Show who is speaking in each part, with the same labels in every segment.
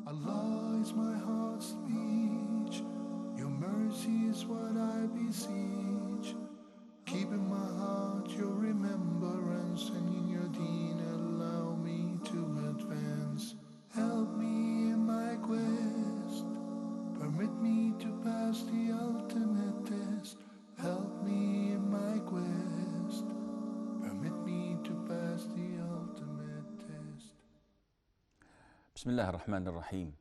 Speaker 1: Allah is my heart's speech, your mercy is what I beseech. Keep in my heart your remembrance, and in your deen allow me to advance. Help me in my quest, permit me to pass the ultimate test. Help me in my quest, permit me to pass the ultimate test.
Speaker 2: بسم الله الرحمن الرحيم.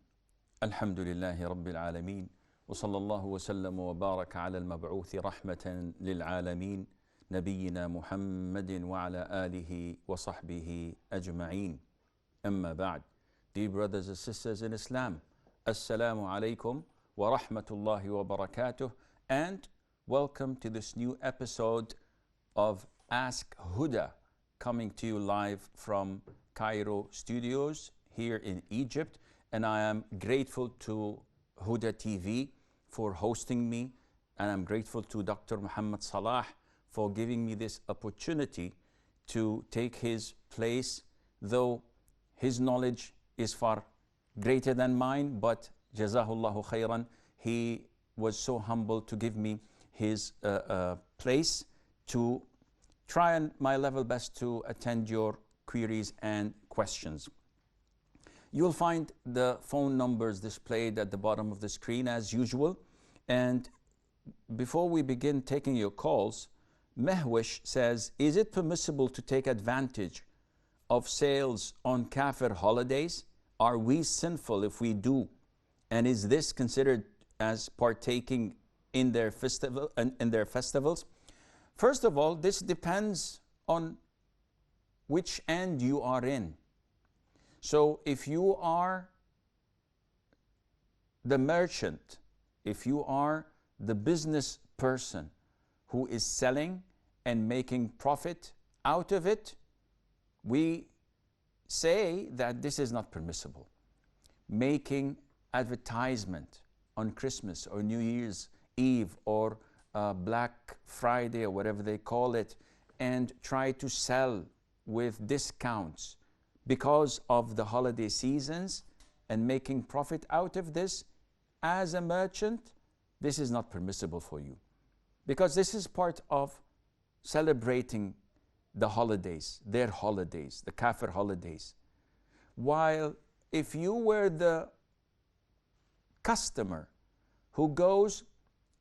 Speaker 2: الحمد لله رب العالمين، وصلى الله وسلم وبارك على المبعوث رحمة للعالمين نبينا محمد وعلى آله وصحبه أجمعين. أما بعد. Dear brothers and sisters in Islam, Assalamu alaikum wa rahmatullahi wa barakatuh, and welcome to this new episode of Ask Huda, coming to you live from Cairo studios here in Egypt. And I am grateful to Huda TV for hosting me, and I'm grateful to Dr. Muhammad Salah for giving me this opportunity to take his place, though his knowledge is far greater than mine, but Jazahullahu khairan, he was so humble to give me his place to try and my level best to attend your queries and questions. You'll find the phone numbers displayed at the bottom of the screen as usual. And before we begin taking your calls, Mehwish says, is it permissible to take advantage of sales on Kafir holidays? Are we sinful if we do? And is this considered as partaking in their festivals? First of all, this depends on which end you are in. So if you are the merchant, if you are the business person who is selling and making profit out of it, we say that this is not permissible. Making advertisement on Christmas or New Year's Eve or Black Friday or whatever they call it, and try to sell with discounts because of the holiday seasons and making profit out of this, as a merchant, this is not permissible for you. Because this is part of celebrating the holidays, their holidays, the Kafir holidays. While if you were the customer who goes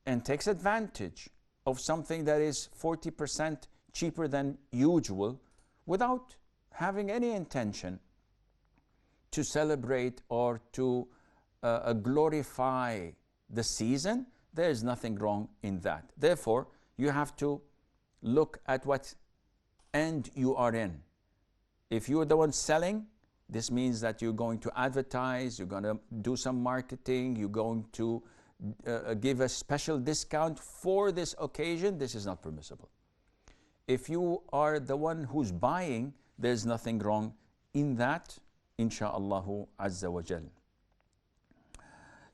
Speaker 2: and takes advantage of something that is 40% cheaper than usual without having any intention to celebrate or to glorify the season, there is nothing wrong in that. Therefore, you have to look at what end you are in. If you are the one selling, this means that you're going to advertise, you're going to do some marketing, you're going to give a special discount for this occasion. This is not permissible. If you are the one who's buying, there's nothing wrong in that, insha'Allahu Azza wa Jal.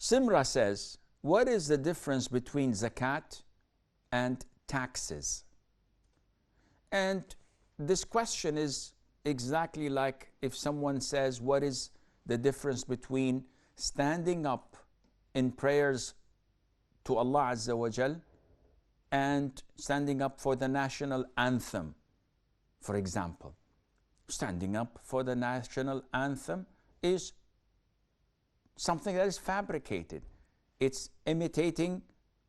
Speaker 2: Simra says, what is the difference between zakat and taxes? And this question is exactly like if someone says, what is the difference between standing up in prayers to Allah Azza wa Jal and standing up for the national anthem, for example? Standing up for the national anthem is something that is fabricated. It's imitating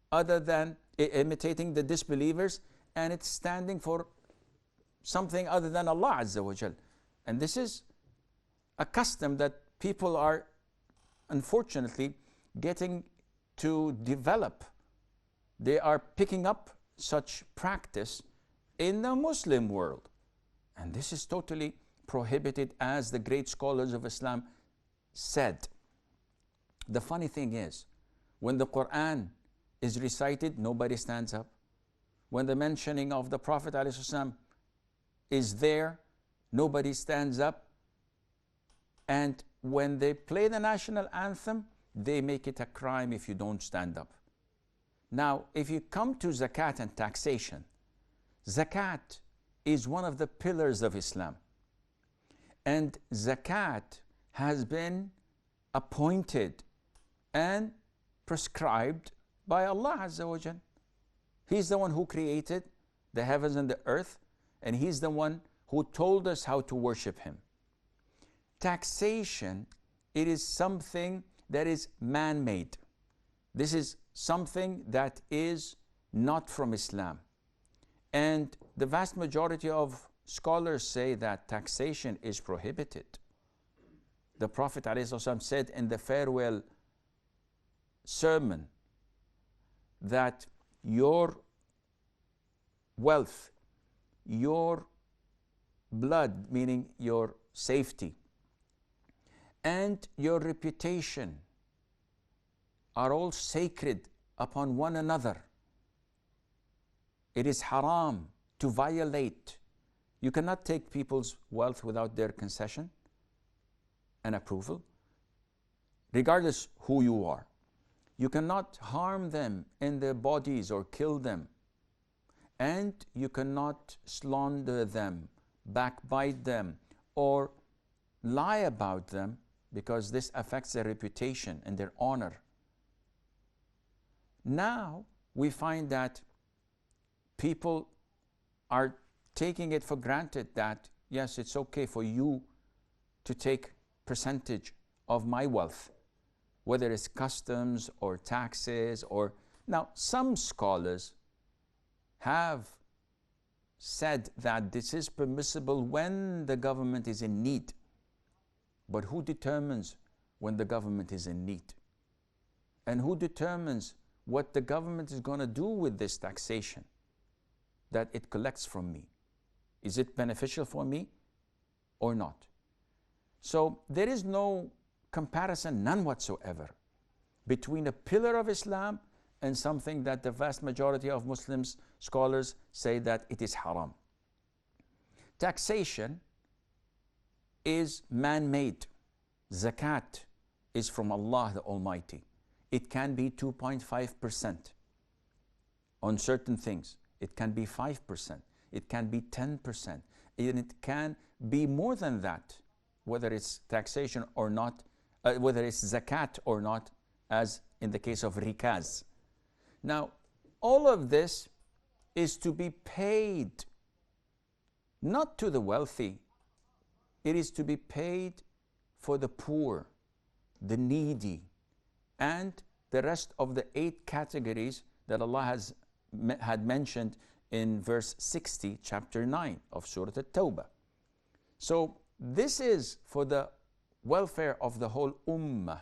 Speaker 2: the disbelievers, and it's standing for something other than Allah Azza wa Jal. And this is a custom that people are unfortunately getting to develop. They are picking up such practice in the Muslim world. And this is totally prohibited, as the great scholars of Islam said. The funny thing is, when the Quran is recited, nobody stands up. When the mentioning of the Prophet ﷺ is there, nobody stands up. And when they play the national anthem, they make it a crime if you don't stand up. Now, if you come to zakat and taxation, zakat is one of the pillars of Islam. And zakat has been appointed and prescribed by Allah Azza wa Jal. He's the one who created the heavens and the earth, and He's the one who told us how to worship Him. Taxation, it is something that is man-made. This is something that is not from Islam. And the vast majority of scholars say that taxation is prohibited. The Prophet ﷺ said in the farewell sermon that your wealth, your blood, meaning your safety, and your reputation are all sacred upon one another. It is haram to violate. You cannot take people's wealth without their concession and approval, regardless who you are. You cannot harm them in their bodies or kill them. And you cannot slander them, backbite them, or lie about them, because this affects their reputation and their honor. Now we find that people are taking it for granted that, yes, it's okay for you to take percentage of my wealth, whether it's customs or taxes or... Now, some scholars have said that this is permissible when the government is in need. But who determines when the government is in need? And who determines what the government is going to do with this taxation that it collects from me? Is it beneficial for me or not? So there is no comparison, none whatsoever, between a pillar of Islam and something that the vast majority of Muslims, scholars, say that it is haram. Taxation is man-made. Zakat is from Allah the Almighty. It can be 2.5% on certain things. It can be 5%. It can be 10%. And it can be more than that, whether it's taxation or not, whether it's zakat or not, as in the case of rikaz. Now, all of this is to be paid not to the wealthy. It is to be paid for the poor, the needy, and the rest of the 8 categories that Allah had mentioned in verse 60, chapter 9 of Surah At-Tawbah. So this is for the welfare of the whole ummah,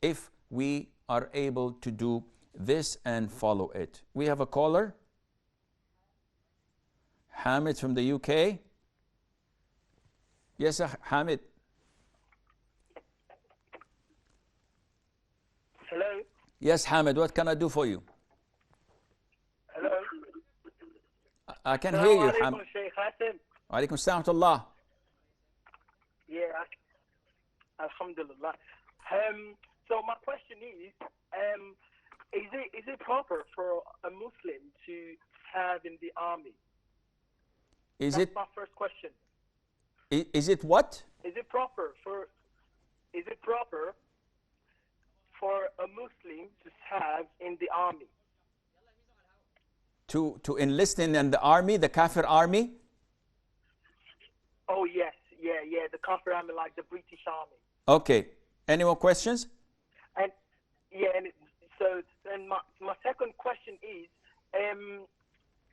Speaker 2: if we are able to do this and follow it. We have a caller. Hamid from the UK. Yes, Hamid.
Speaker 3: Hello.
Speaker 2: Yes, Hamid, what can I do for you?
Speaker 3: Hello.
Speaker 2: I can hear you, Hamid.
Speaker 3: Sheikh Hassan.
Speaker 2: Alaikum salam wa rahmatullah.
Speaker 3: Yeah, alhamdulillah. So my question is it proper for a Muslim to serve in the army? That's my first question.
Speaker 2: Is it what?
Speaker 3: Is it proper for a Muslim to serve in the army?
Speaker 2: To enlist in the army, the Kafir army?
Speaker 3: Oh yes, yeah, the Kafir army, like the British army.
Speaker 2: Okay. Any more questions?
Speaker 3: And yeah, and so then my second question is,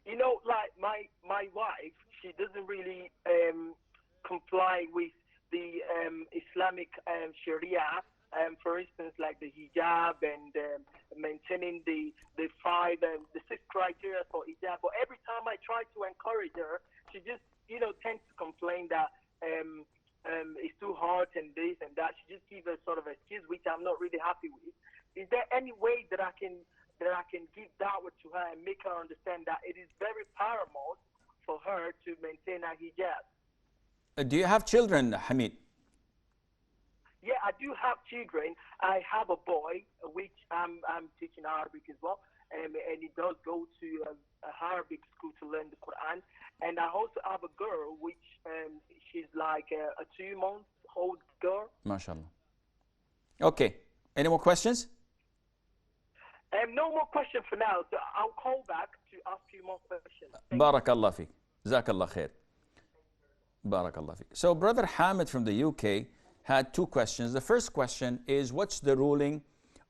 Speaker 3: you know, like my wife, she doesn't really comply with the Islamic Sharia. For instance, like the hijab and maintaining the 6 criteria for hijab. But every time I try to encourage her, she just, you know, tends to complain that it's too hard and this and that. She just gives a sort of excuse, which I'm not really happy with. Is there any way that I can give da'wah to her and make her understand that it is very paramount for her to maintain her hijab?
Speaker 2: Do you have children, Hamid?
Speaker 3: Yeah, I do have children. I have a boy, which I'm teaching Arabic as well, and he does go to a Arabic school to learn the Quran. And I also have a girl, which she's like a 2-month-old girl.
Speaker 2: MashaAllah. Okay. Any more questions?
Speaker 3: No more question for now. So I'll call back to ask you more questions.
Speaker 2: Barakallah fiqh. Jazakallah khair. Barakallah fiqh. So Brother Hamid from the UK had two questions. The first question is, what's the ruling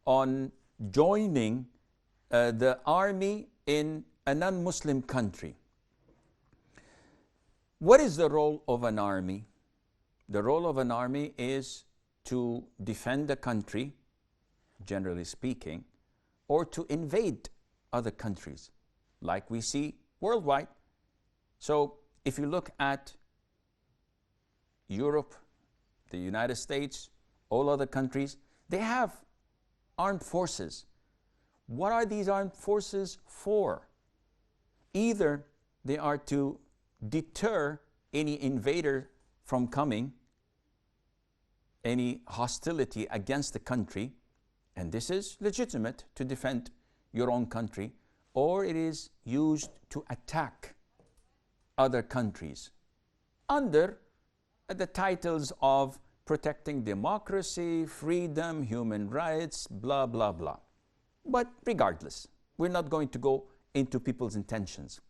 Speaker 2: on joining the army in a non-Muslim country? What is the role of an army? The role of an army is to defend the country, generally speaking, or to invade other countries, like we see worldwide. So if you look at Europe, the United States, all other countries, they have armed forces. What are these armed forces for? Either they are to deter any invader from coming, any hostility against the country, and this is legitimate to defend your own country, or it is used to attack other countries under the titles of protecting democracy, freedom, human rights, blah, blah, blah. But regardless, we're not going to go into people's intentions.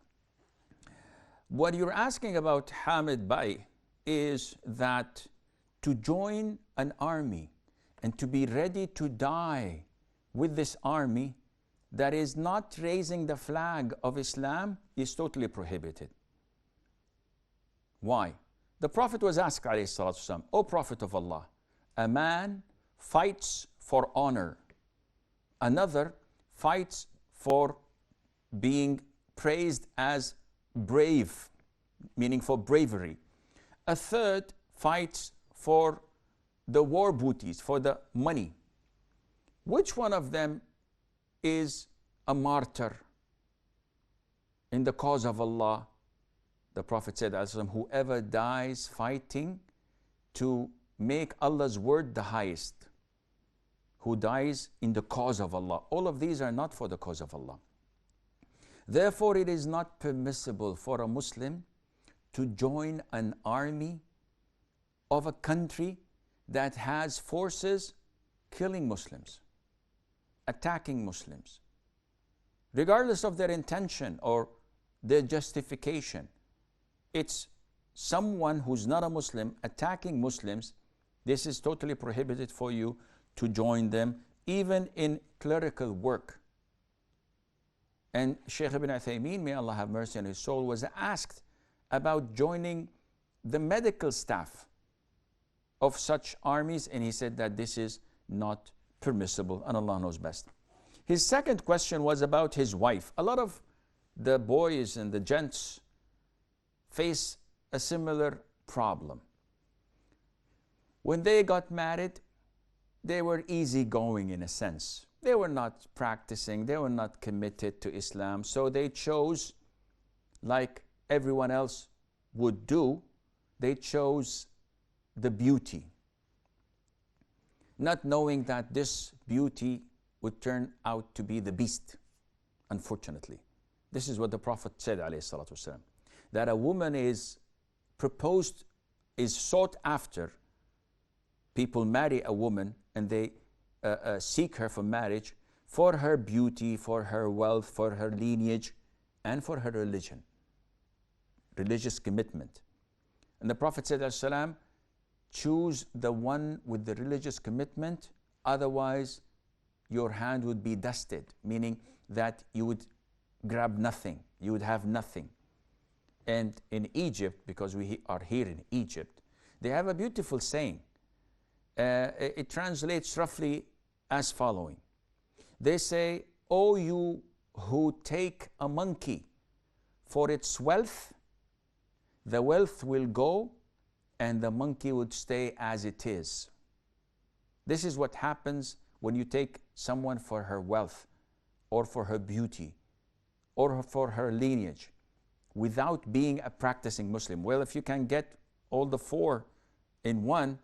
Speaker 2: What you're asking about, Hamid Bhai, is that to join an army and to be ready to die with this army that is not raising the flag of Islam is totally prohibited. Why? The Prophet was asked, ﷺ, O Prophet of Allah, a man fights for honor, another fights for being praised as brave, meaning for bravery, a third fights for the war booties, for the money. Which one of them is a martyr in the cause of Allah? The Prophet said, whoever dies fighting to make Allah's word the highest, who dies in the cause of Allah. All of these are not for the cause of Allah. Therefore, it is not permissible for a Muslim to join an army of a country that has forces killing Muslims, attacking Muslims, regardless of their intention or their justification. It's someone who's not a Muslim attacking Muslims. This is totally prohibited for you to join them, even in clerical work. And Shaykh ibn Uthaymeen, may Allah have mercy on his soul, was asked about joining the medical staff of such armies, and he said that this is not permissible, and Allah knows best. His second question was about his wife. A lot of the boys and the gents face a similar problem. When they got married, they were easygoing in a sense. They were not practicing, they were not committed to Islam, so they chose, like everyone else would do, they chose the beauty, not knowing that this beauty would turn out to be the beast, unfortunately. This is what the Prophet said, ﷺ, that a woman is proposed, is sought after. People marry a woman and they seek her for marriage for her beauty, for her wealth, for her lineage, and for her religion, religious commitment. And the Prophet said, ﷺ, choose the one with the religious commitment, otherwise your hand would be dusted, meaning that you would grab nothing, you would have nothing. And in Egypt, because we are here in Egypt, they have a beautiful saying. It translates roughly as following. They say, "O you who take a monkey for its wealth, the wealth will go and the monkey would stay as it is." This is what happens when you take someone for her wealth or for her beauty or for her lineage without being a practicing Muslim. Well, if you can get all the four in one,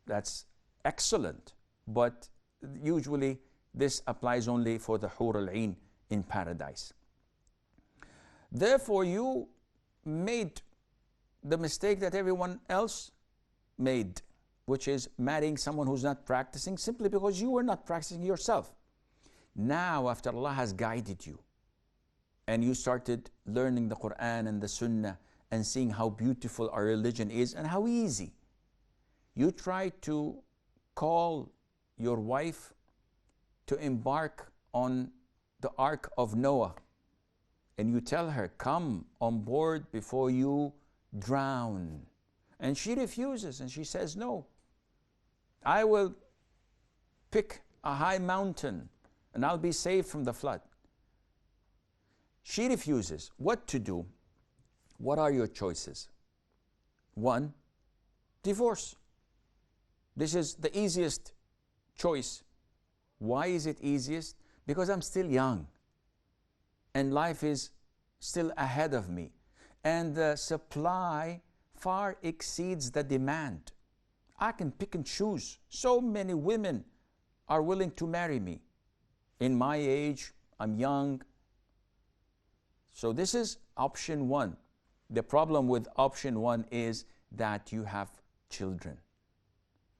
Speaker 2: that's excellent. But usually this applies only for the Hur al-Ain in paradise. Therefore, you made the mistake that everyone else made. which is marrying someone who's not practicing simply because you were not practicing yourself. Now, after Allah has guided you and you started learning the Quran and the Sunnah and seeing how beautiful our religion is and how easy, you try to call your wife to embark on the Ark of Noah, and you tell her, come on board before you drown. And she refuses and she says, no, I will pick a high mountain and I'll be saved from the flood. She refuses. What to do? What are your choices? One, divorce. This is the easiest choice. Why is it easiest? Because I'm still young and life is still ahead of me, and the supply far exceeds the demand. I can pick and choose. So many women are willing to marry me. In my age, I'm young. So this is option one. The problem with option one is that you have children,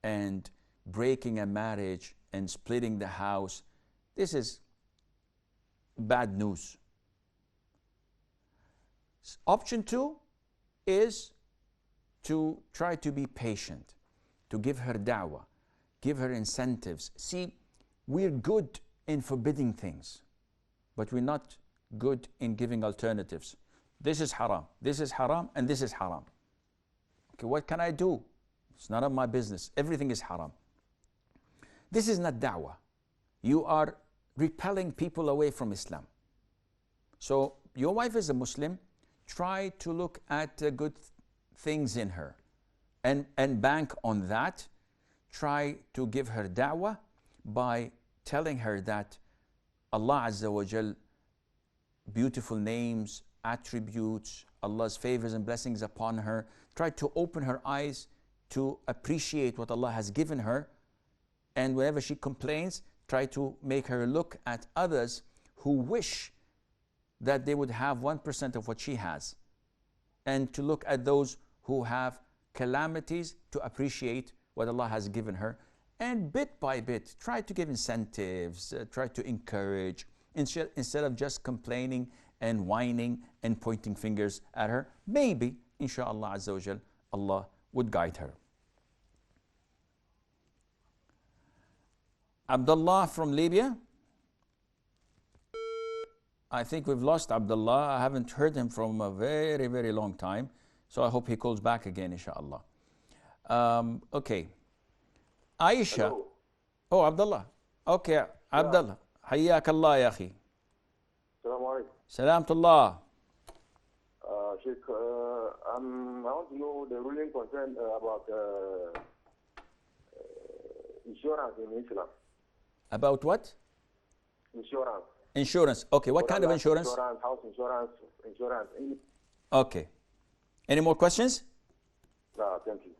Speaker 2: and breaking a marriage and splitting the house, this is bad news. Option two is to try to be patient, to give her da'wah, give her incentives. See, we're good in forbidding things, but we're not good in giving alternatives. This is haram, and this is haram. Okay, what can I do? It's none of my business. Everything is haram. This is not da'wah. You are repelling people away from Islam. So your wife is a Muslim. Try to look at good things in her and bank on that. Try to give her da'wah by telling her that Allah Azza wa Jal, beautiful names, attributes, Allah's favors and blessings upon her. Try to open her eyes to appreciate what Allah has given her. And whenever she complains, try to make her look at others who wish that they would have 1% of what she has, and to look at those who have calamities to appreciate what Allah has given her. And bit by bit, try to give incentives, try to encourage, instead of just complaining and whining and pointing fingers at her. Maybe, inshallah Azza wa Jal, Allah would guide her. Abdullah from Libya. I think we've lost Abdullah. I haven't heard him from a very, very long time. So I hope he calls back again, inshallah. Okay. Aisha.
Speaker 4: Hello.
Speaker 2: Oh, Abdullah. Okay, Abdullah. حياك الله يا أخي.
Speaker 4: Assalamu alaikum.
Speaker 2: Salamtullah.
Speaker 4: Sheikh, I want to know the ruling concern about insurance in Islam.
Speaker 2: About what?
Speaker 4: Insurance.
Speaker 2: Insurance. Okay, what kind of insurance?
Speaker 4: Insurance, house insurance, insurance.
Speaker 2: Okay. Any more questions?
Speaker 4: Thank you.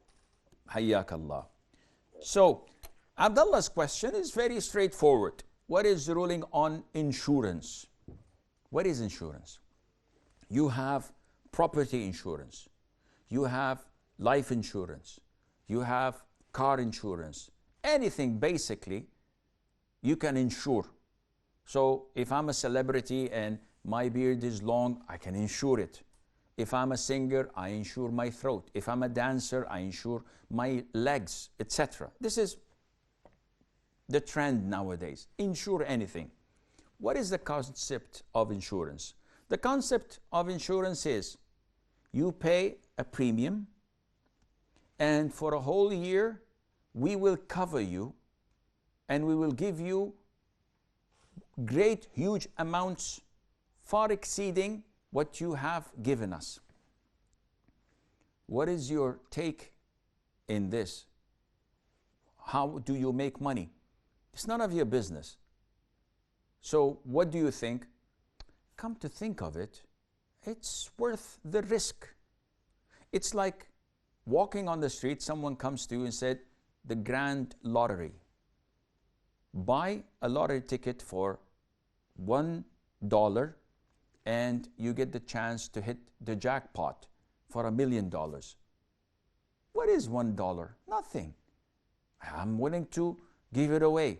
Speaker 2: حياك الله. So, Abdullah's question is very straightforward. What is the ruling on insurance? What is insurance? You have property insurance. You have life insurance. You have car insurance. Anything basically you can insure. So if I'm a celebrity and my beard is long, I can insure it. If I'm a singer, I insure my throat. If I'm a dancer, I insure my legs, etc. This is the trend nowadays. Insure anything. What is the concept of insurance? The concept of insurance is you pay a premium, and for a whole year we will cover you, and we will give you great, huge amounts far exceeding what you have given us. What is your take in this? How do you make money? It's none of your business. So what do you think? Come to think of it, it's worth the risk. It's like walking on the street, someone comes to you and said, the grand lottery. Buy a lottery ticket for $1 and you get the chance to hit the jackpot for $1 million. What is $1? Nothing. I'm willing to give it away.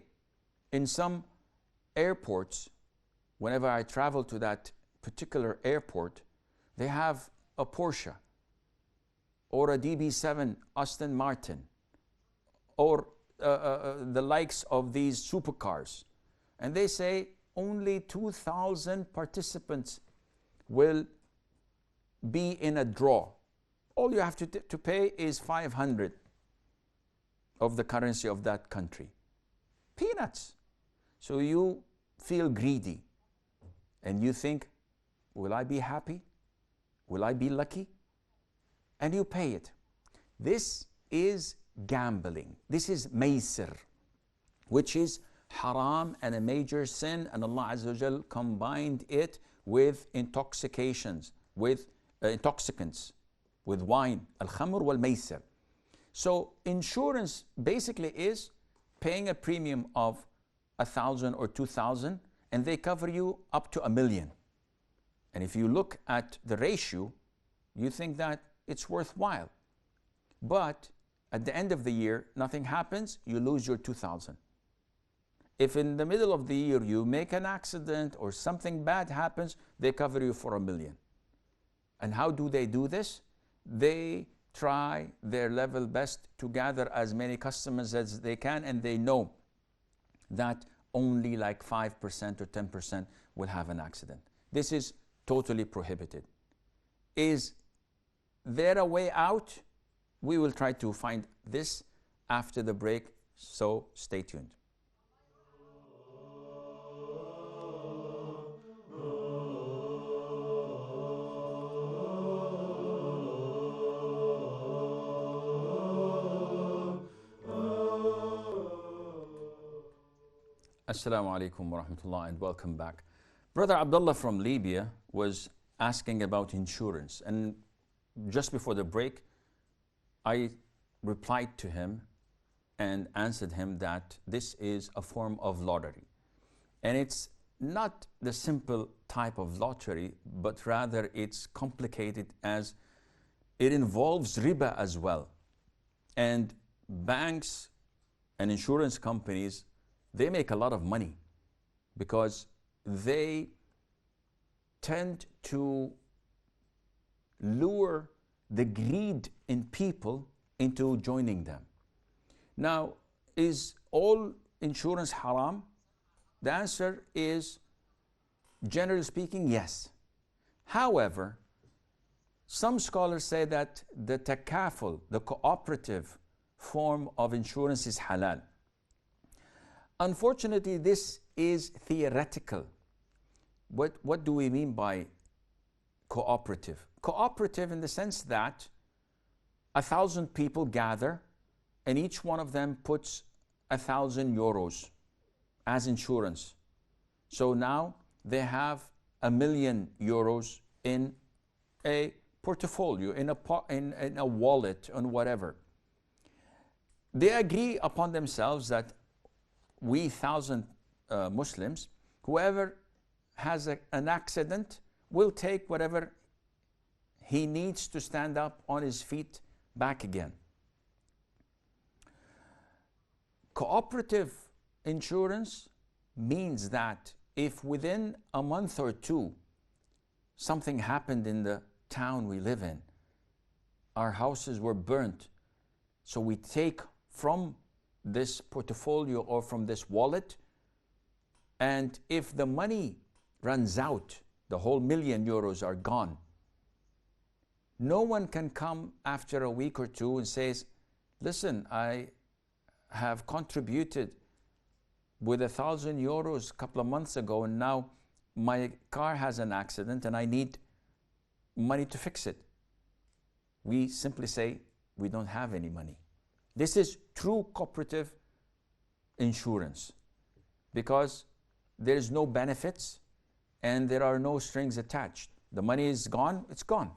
Speaker 2: In some airports, whenever I travel to that particular airport, they have a Porsche or a DB7 Aston Martin or the likes of these supercars. And they say only 2,000 participants will be in a draw. All you have to pay is 500 of the currency of that country. Peanuts. So you feel greedy and you think, will I be happy? Will I be lucky? And you pay it. This is gambling. This is maysir, which is haram and a major sin, and Allah Azza wa Jal combined it with intoxications, with intoxicants, with wine, al-khamr wal-maysir. So insurance basically is paying a premium of 1,000 or 2,000, and they cover you up to 1,000,000. And if you look at the ratio, you think that it's worthwhile. But at the end of the year, nothing happens, you lose your 2,000. If in the middle of the year you make an accident or something bad happens, they cover you for 1,000,000. And how do they do this? They try their level best to gather as many customers as they can, and they know that only like 5% or 10% will have an accident. This is totally prohibited. Is there a way out? We will try to find this after the break, so stay tuned. Assalamu alaikum wa rahmatullah, and welcome back. Brother Abdullah from Libya was asking about insurance, and just before the break I replied to him and answered him that this is a form of lottery, and it's not the simple type of lottery, but rather it's complicated, as it involves riba as well. And banks and insurance companies, they make a lot of money because they tend to lure the greed in people into joining them. Now, is all insurance haram? The answer is, generally speaking, yes. However, some scholars say that the takaful, the cooperative form of insurance, is halal. Unfortunately, this is theoretical. What do we mean by cooperative? Cooperative in the sense that 1,000 people gather and each one of them puts 1,000 euros as insurance. So now they have 1,000,000 euros in a portfolio, in a wallet, and whatever. They agree upon themselves that we 1,000 Muslims, whoever has an accident will take whatever he needs to stand up on his feet back again. Cooperative insurance means that if within a month or two something happened in the town we live in, our houses were burnt, so we take from this portfolio or from this wallet, and if the money runs out, the whole 1,000,000 euros are gone, no one can come after a week or two and says, listen, I have contributed with 1,000 euros a couple of months ago, and now my car has an accident and I need money to fix it. We simply say, we don't have any money. This is true cooperative insurance, because there is no benefits and there are no strings attached. The money is gone, it's gone.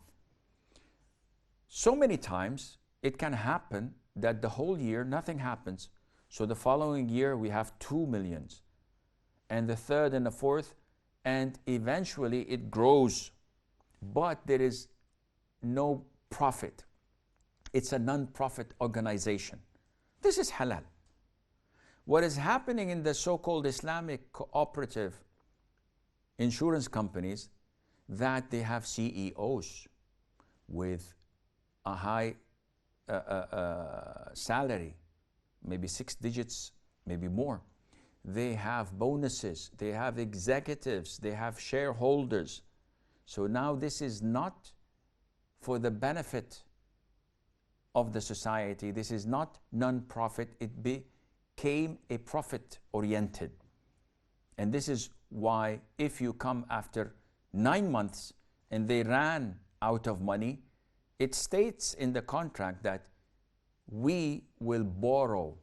Speaker 2: So many times it can happen that the whole year nothing happens. So the following year we have 2 millions, and the third and the fourth, and eventually it grows, but there is no profit. It's a non-profit organization. This is halal. What is happening in the so-called Islamic cooperative insurance companies, that they have CEOs with a high salary, maybe 6 digits, maybe more. They have bonuses, they have executives, they have shareholders. So now this is not for the benefit of the society. This is not non-profit. It became a profit-oriented. And this is why if you come after 9 months and they ran out of money, it states in the contract that we will borrow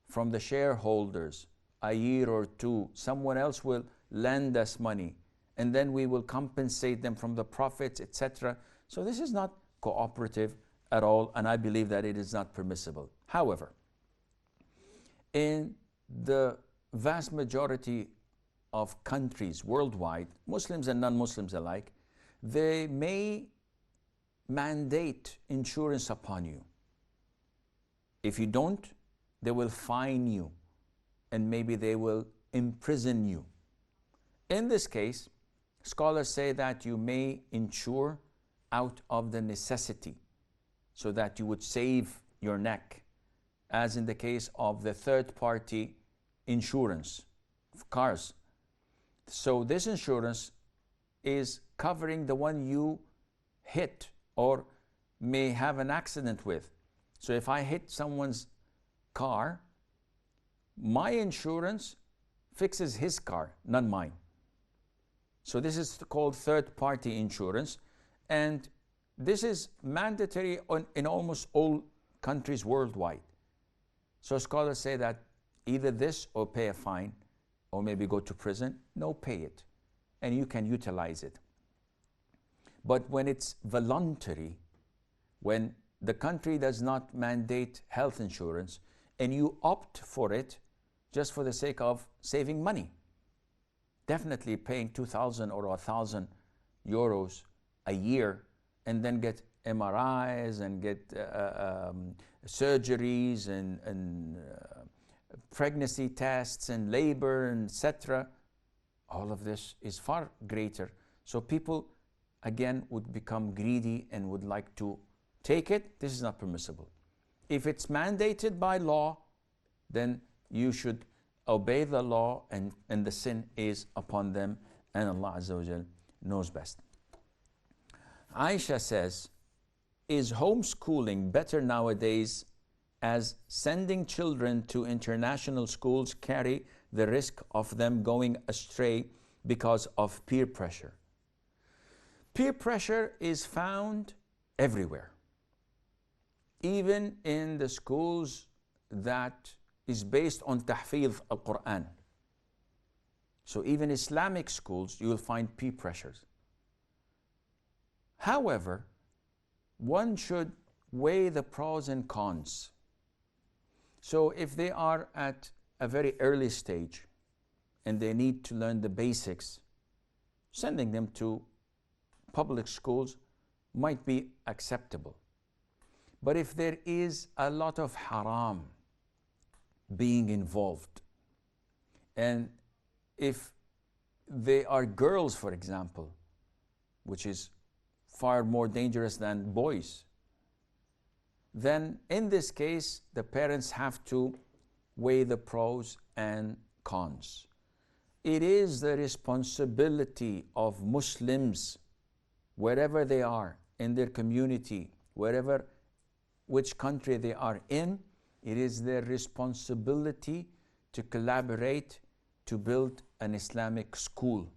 Speaker 2: from the shareholders a year or two. Someone else will lend us money, and then we will compensate them from the profits, etc. So this is not cooperative at all, and I believe that it is not permissible. However, in the vast majority of countries worldwide, Muslims and non-Muslims alike, they may mandate insurance upon you. If you don't, they will fine you, and maybe they will imprison you. In this case, scholars say that you may insure out of the necessity, so that you would save your neck, as in the case of the third-party insurance of cars. So this insurance is covering the one you hit or may have an accident with. So if I hit someone's car, my insurance fixes his car, not mine. So this is called third-party insurance, and this is mandatory in almost all countries worldwide. So scholars say that either this or pay a fine, or maybe go to prison. No, pay it, and you can utilize it. But when it's voluntary, when the country does not mandate health insurance, and you opt for it just for the sake of saving money, definitely paying 2,000 or 1,000 euros a year, and then get MRIs and get surgeries and pregnancy tests and labor, and etc. All of this is far greater. So people again would become greedy and would like to take it. This is not permissible. If it's mandated by law, then you should obey the law, and the sin is upon them, and Allah Azza wa Jal knows best. Aisha says, is homeschooling better nowadays, as sending children to international schools carry the risk of them going astray because of peer pressure? Peer pressure is found everywhere, even in the schools that is based on tahfidh al-Quran. So even Islamic schools, you will find peer pressures. However, one should weigh the pros and cons. So if they are at a very early stage and they need to learn the basics, sending them to public schools might be acceptable. But if there is a lot of haram being involved, and if they are girls, for example, which is far more dangerous than boys, then in this case the parents have to weigh the pros and cons. It is the responsibility of Muslims, wherever they are in their community, which country they are in, it is their responsibility to collaborate to build an Islamic school.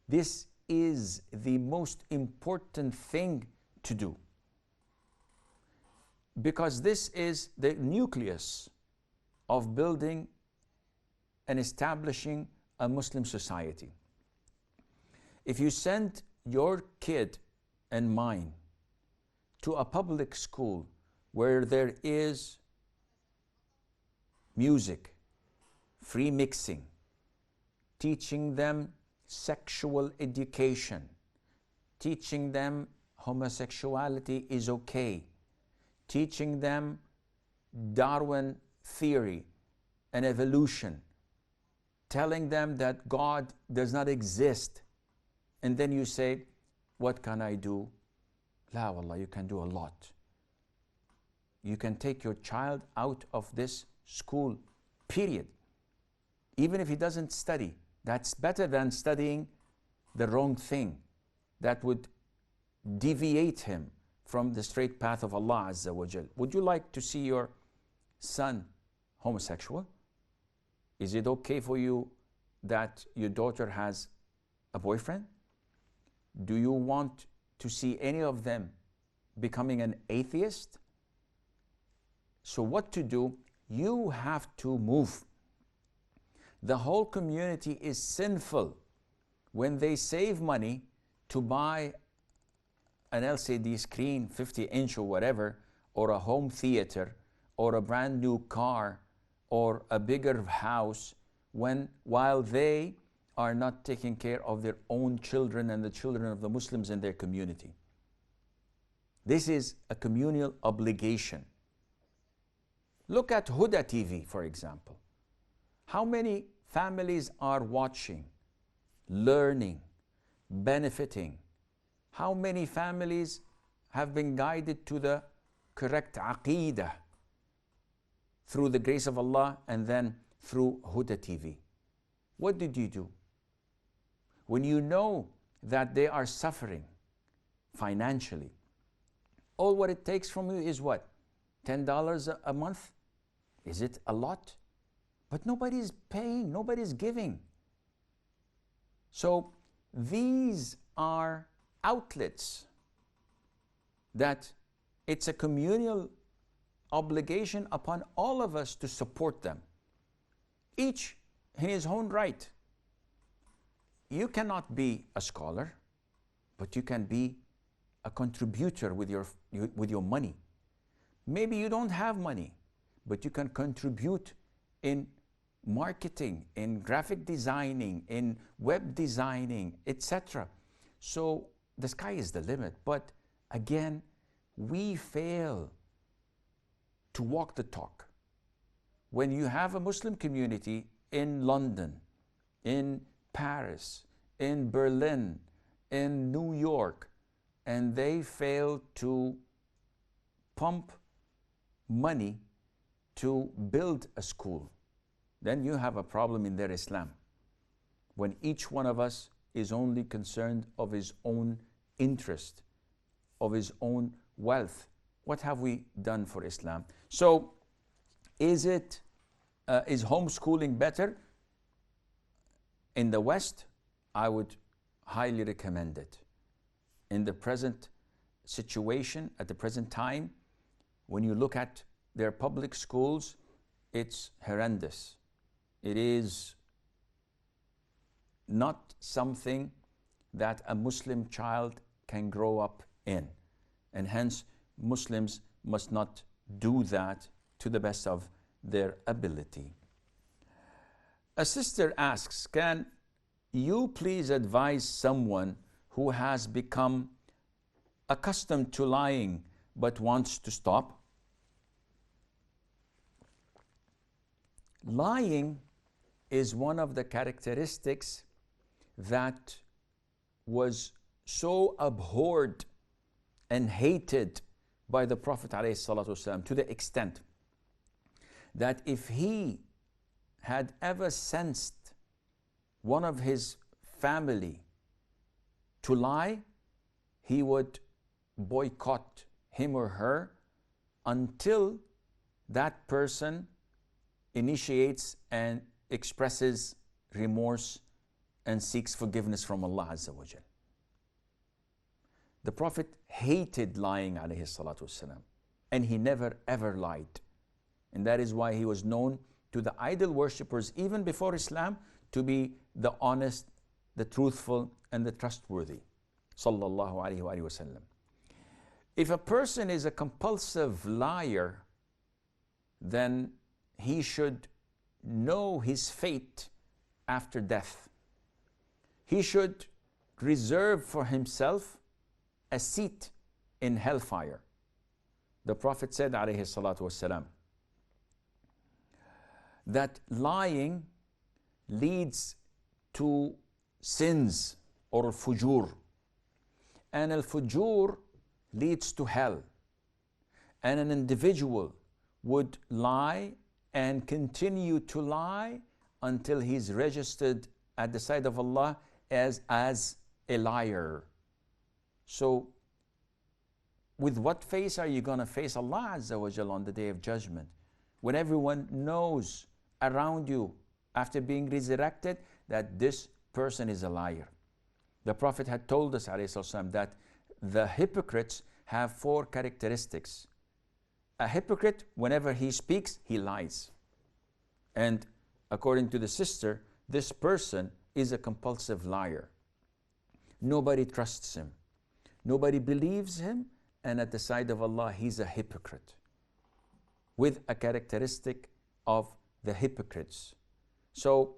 Speaker 2: This is the most important thing to do, because this is the nucleus of building and establishing a Muslim society. If you send your kid and mine to a public school where there is music, free mixing, teaching them sexual education, teaching them homosexuality is okay, teaching them Darwin theory an evolution, telling them that God does not exist, and then you say, what can I do? La wallah, you can do a lot. You can take your child out of this school, period. Even if he doesn't study, that's better than studying the wrong thing that would deviate him from the straight path of Allah Azza wa Jal. Would you like to see your son homosexual? Is it okay for you that your daughter has a boyfriend? Do you want to see any of them becoming an atheist? So what to do? You have to move. The whole community is sinful when they save money to buy an LCD screen, 50-inch or whatever, or a home theater, or a brand new car, or a bigger house, while they are not taking care of their own children and the children of the Muslims in their community. This is a communal obligation. Look at Huda TV, for example. How many families are watching, learning, benefiting? How many families have been guided to the correct aqeedah through the grace of Allah and then through Huda TV? What did you do? When you know that they are suffering financially, all what it takes from you is what? $10 a month? Is it a lot? But nobody's paying, nobody's giving. So these are outlets that it's a communal obligation upon all of us to support them, each in his own right. You cannot be a scholar, but you can be a contributor with your money. Maybe you don't have money, but you can contribute in marketing, in graphic designing, in web designing, etc. So the sky is the limit. But again, we fail to walk the talk. When you have a Muslim community in London, in Paris, in Berlin, in New York, and they fail to pump money to build a school, then you have a problem in their Islam. When each one of us is only concerned of his own interest, of his own wealth, what have we done for Islam? So is homeschooling better? In the West, I would highly recommend it. In the present situation, at the present time, when you look at their public schools, it's horrendous. It is not something that a Muslim child can grow up in. And hence, Muslims must not do that to the best of their ability. A sister asks, can you please advise someone who has become accustomed to lying but wants to stop? Lying is one of the characteristics that was so abhorred and hated by the Prophet ﷺ, to the extent that if he had ever sensed one of his family to lie, he would boycott him or her until that person initiates and expresses remorse and seeks forgiveness from Allah Azza wa Jal. The Prophet hated lying alayhi salatu wasalam, and he never ever lied. And that is why he was known to the idol worshippers even before Islam to be the honest, the truthful, and the trustworthy. Sallallahu alayhi wa sallam. If a person is a compulsive liar, then he should know his fate after death. He should reserve for himself a seat in hellfire. The Prophet said, alayhi salatu wassalam, that lying leads to sins or fujur, and al-fujur leads to hell, and an individual would lie and continue to lie until he's registered at the side of Allah as a liar. So with what face are you going to face Allah Azza wa Jal on the Day of Judgment, when everyone knows around you after being resurrected that this person is a liar? The Prophet had told us ﷺ, that the hypocrites have 4 characteristics. A hypocrite, whenever he speaks, he lies. And according to the sister, this person is a compulsive liar. Nobody trusts him. Nobody believes him, and at the side of Allah, he's a hypocrite with a characteristic of the hypocrites. So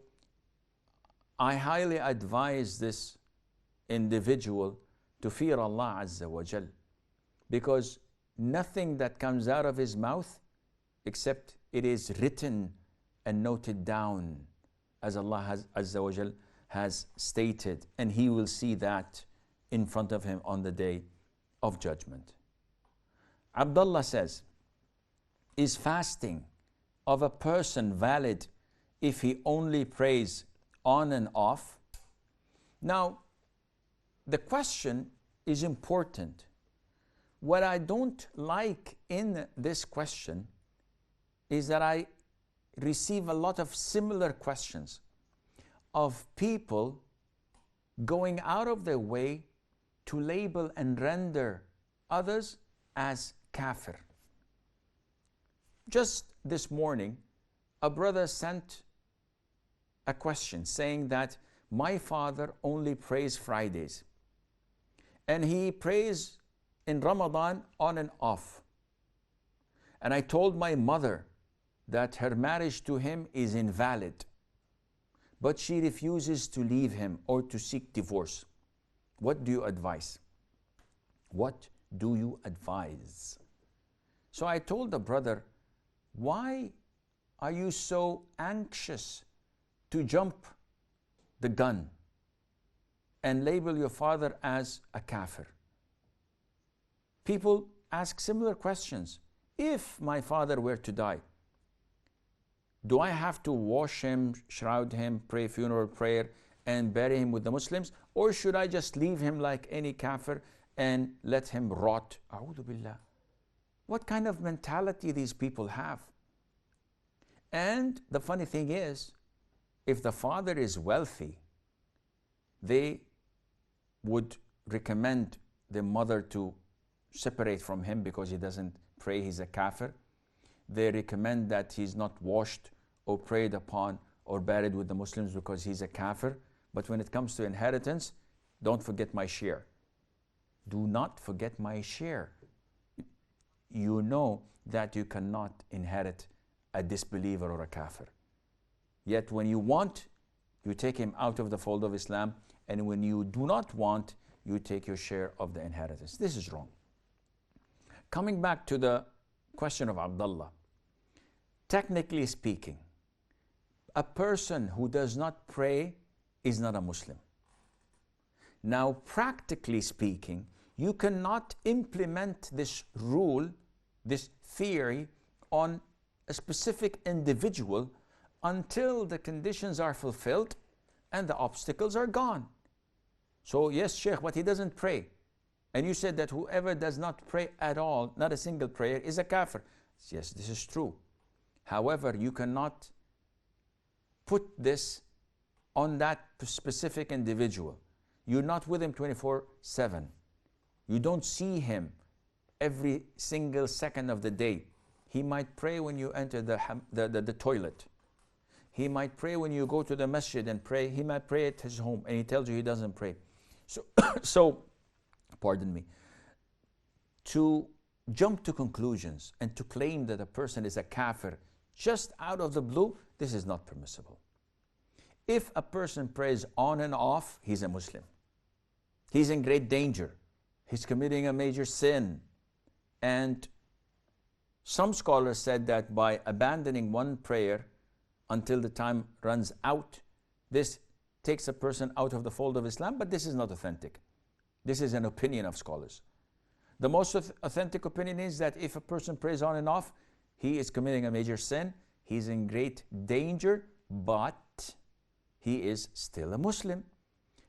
Speaker 2: I highly advise this individual to fear Allah Azza wa Jal, because nothing that comes out of his mouth except it is written and noted down, as Allah Azza wa Jal has stated, and he will see that in front of him on the Day of Judgment. Abdullah says, is fasting of a person valid if he only prays on and off? Now, the question is important. What I don't like in this question is that I receive a lot of similar questions of people going out of their way to label and render others as kafir. Just this morning, a brother sent a question saying that my father only prays Fridays, and he prays in Ramadan on and off. And I told my mother that her marriage to him is invalid, but she refuses to leave him or to seek divorce. What do you advise? What do you advise? So I told the brother, why are you so anxious to jump the gun and label your father as a kafir? People ask similar questions. If my father were to die, do I have to wash him, shroud him, pray funeral prayer, and bury him with the Muslims? Or should I just leave him like any kafir and let him rot? A'udhu billah. What kind of mentality these people have? And the funny thing is, if the father is wealthy, they would recommend the mother to separate from him because he doesn't pray, he's a kafir. They recommend that he's not washed or prayed upon or buried with the Muslims because he's a kafir. But when it comes to inheritance, don't forget my share. Do not forget my share. You know that you cannot inherit a disbeliever or a kafir. Yet when you want, you take him out of the fold of Islam, and when you do not want, you take your share of the inheritance. This is wrong. Coming back to the question of Abdullah, technically speaking, a person who does not pray is not a Muslim. Now, practically speaking, you cannot implement this rule, this theory, on a specific individual until the conditions are fulfilled and the obstacles are gone. So yes, Sheikh, but he doesn't pray. And you said that whoever does not pray at all, not a single prayer, is a kafir. Yes, this is true. However, you cannot put this on that specific individual. You're not with him 24/7. You don't see him every single second of the day. He might pray when you enter the toilet. He might pray when you go to the masjid and pray. He might pray at his home, and he tells you he doesn't pray. So, pardon me, to jump to conclusions and to claim that a person is a kafir just out of the blue, this is not permissible. If a person prays on and off, he's a Muslim. He's in great danger. He's committing a major sin. And some scholars said that by abandoning one prayer until the time runs out. This takes a person out of the fold of Islam, but this is not authentic. This is an opinion of scholars. The most authentic opinion is that if a person prays on and off, he is committing a major sin, he's in great danger, but he is still a Muslim.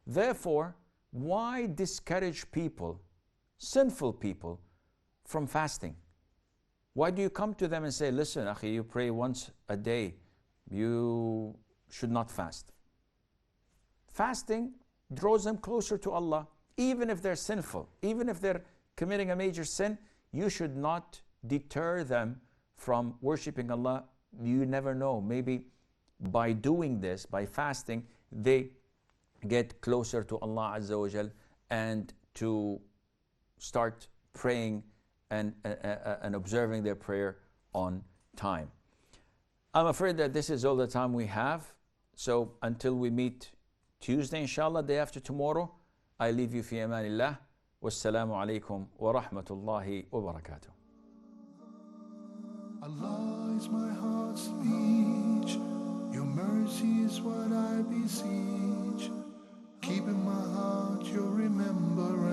Speaker 2: Therefore, why discourage people, sinful people, from fasting? Why do you come to them and say, listen, akhi, you pray once a day, you should not fast? Fasting draws them closer to Allah, even if they're sinful, even if they're committing a major sin. You should not deter them from worshiping Allah. You never know, maybe by doing this, by fasting, they get closer to Allah Azza wa Jal and to start praying and observing their prayer on time. I'm afraid that this is all the time we have. So until we meet Tuesday, inshallah, day after tomorrow, I leave you fi amanillah. Wassalamu alaikum wa rahmatullahi wa barakatuh.
Speaker 1: Allah is my heart's speech. Your mercy is what I beseech. Keep in my heart your remembrance.